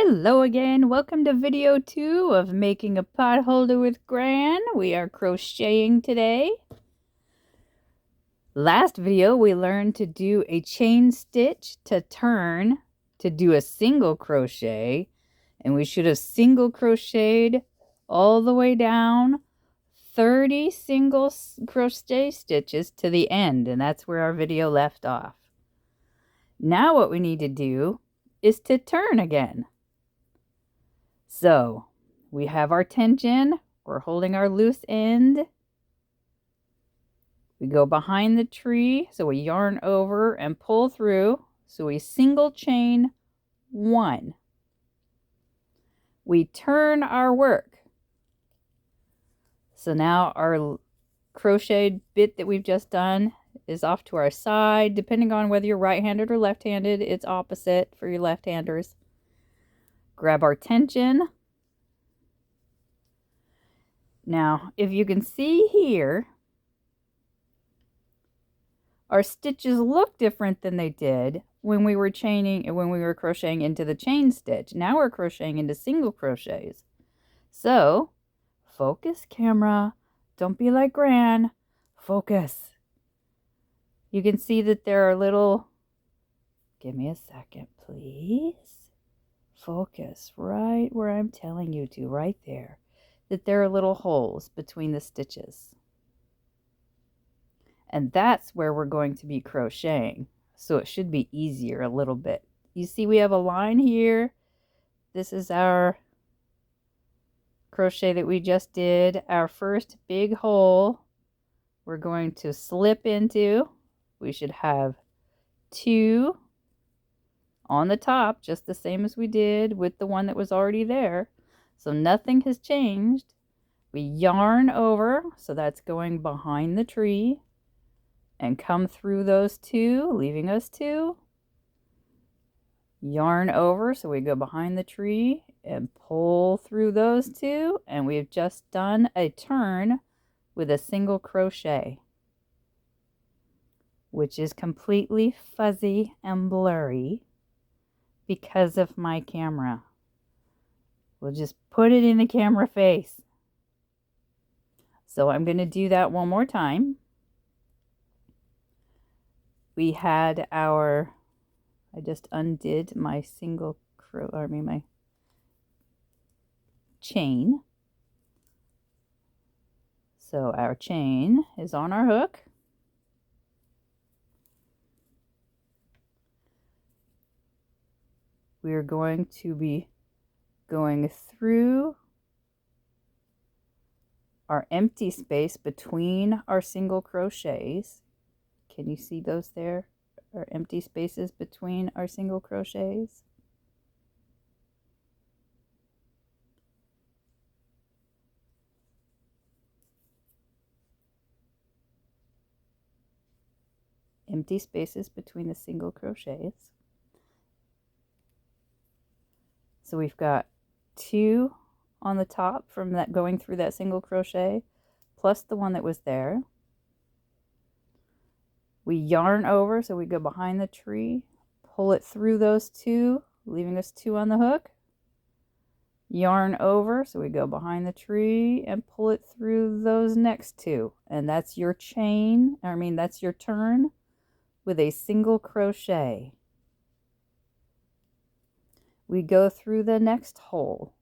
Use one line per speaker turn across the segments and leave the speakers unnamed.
Hello again, welcome to video 2 of making a potholder with Gran. We are crocheting today. Last video we learned to do a chain stitch to turn to do a single crochet, and we should have single crocheted all the way down 30 single crochet stitches to the end, and that's where our video left off. Now what we need to do is to turn again. So we have our tension, we're holding our loose end. We go behind the tree, so we yarn over and pull through. So we single chain 1. We turn our work. So now our crocheted bit that we've just done is off to our side. Depending on whether you're right-handed or left-handed, it's opposite for your left-handers. Grab our tension. Now, if you can see here, our stitches look different than they did when we were crocheting into the chain stitch. Now we're crocheting into single crochets. So, focus camera. Don't be like Gran. Focus. You can see that there are little, give me a second, please. Focus right where I'm telling you to, right there. That there are little holes between the stitches. And that's where we're going to be crocheting. So it should be easier a little bit. You see we have a line here. This is our crochet that we just did. Our first big hole we're going to slip into. We should have 2 on the top, just the same as we did with the one that was already there. So nothing has changed. We yarn over, so that's going behind the tree, and come through those 2, leaving us 2. Yarn over, so we go behind the tree and pull through those 2, and we've just done a turn with a single crochet, which is completely fuzzy and blurry because of my camera. We'll just put it in the camera face. So I'm going to do that one more time. We had our, I just undid my my chain. So our chain is on our hook. We are going to be going through our empty space between our single crochets. Can you see those there? Our empty spaces between our single crochets. Empty spaces between the single crochets. So we've got 2 on the top from that going through that single crochet, plus the one that was there. We yarn over, so we go behind the tree, pull it through those 2, leaving us 2 on the hook. Yarn over, so we go behind the tree and pull it through those next 2. And that's your chain, that's your turn with a single crochet. We go through the next hole.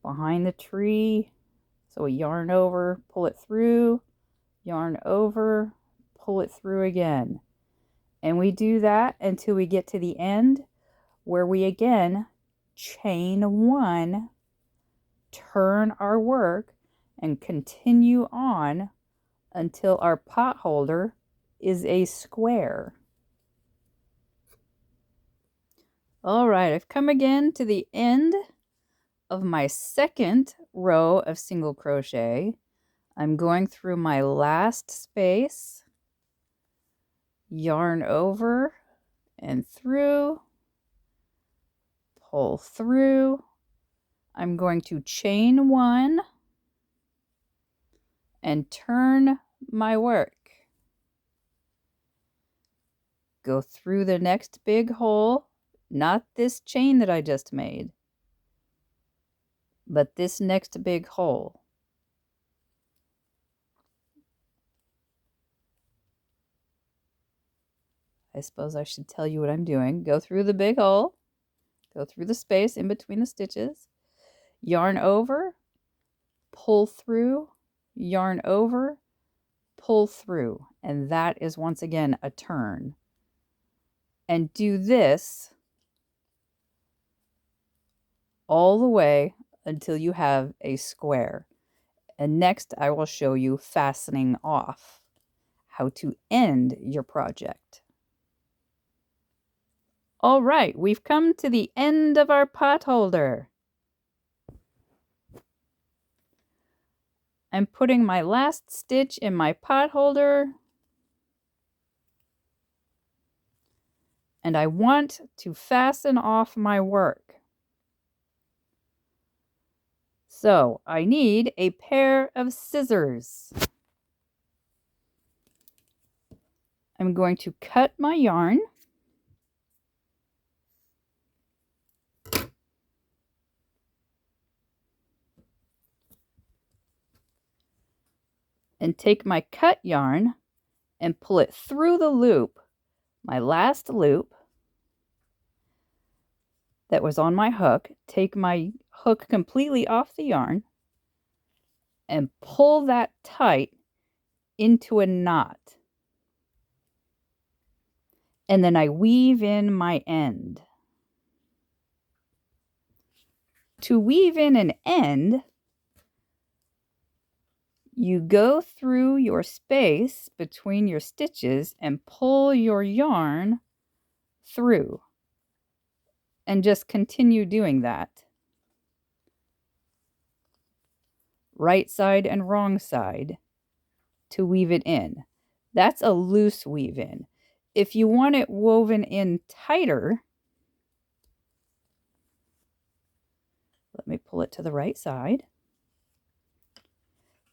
Behind the tree, so we yarn over, pull it through, yarn over, pull it through again. And we do that until we get to the end, where we again chain 1, turn our work, and continue on until our potholder is a square. All right, I've come again to the end of my second row of single crochet. I'm going through my last space, yarn over and through, pull through. I'm going to chain 1 and turn my work. go through the next big hole, not this chain that I just made, but this next big hole. I suppose I should tell you what I'm doing. Go through the big hole, go through the space in between the stitches, yarn over, pull through, yarn over, pull through, and that is once again a turn. And do this all the way until you have a square. And next I will show you fastening off, how to end your project. All right, we've come to the end of our potholder. I'm putting my last stitch in my potholder, and I want to fasten off my work. So I need a pair of scissors. I'm going to cut my yarn. And take my cut yarn and pull it through the loop, my last loop that was on my hook. Take my hook completely off the yarn and pull that tight into a knot. And then I weave in my end. To weave in an end, you go through your space between your stitches and pull your yarn through. And just continue doing that. Right side and wrong side to weave it in. That's a loose weave in. If you want it woven in tighter, let me pull it to the right side.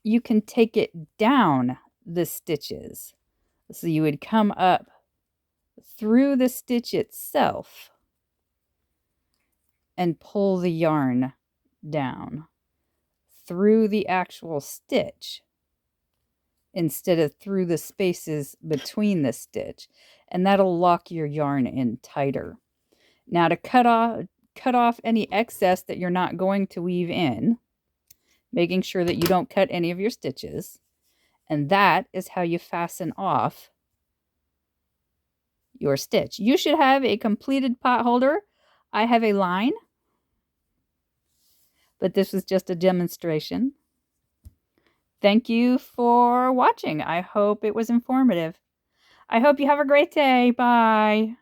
You can take it down the stitches. So you would come up through the stitch itself and pull the yarn down through the actual stitch instead of through the spaces between the stitch. And that'll lock your yarn in tighter. Now to cut off any excess that you're not going to weave in, making sure that you don't cut any of your stitches. And that is how you fasten off your stitch. You should have a completed potholder. I have a line, but this was just a demonstration. Thank you for watching. I hope it was informative. I hope you have a great day. Bye.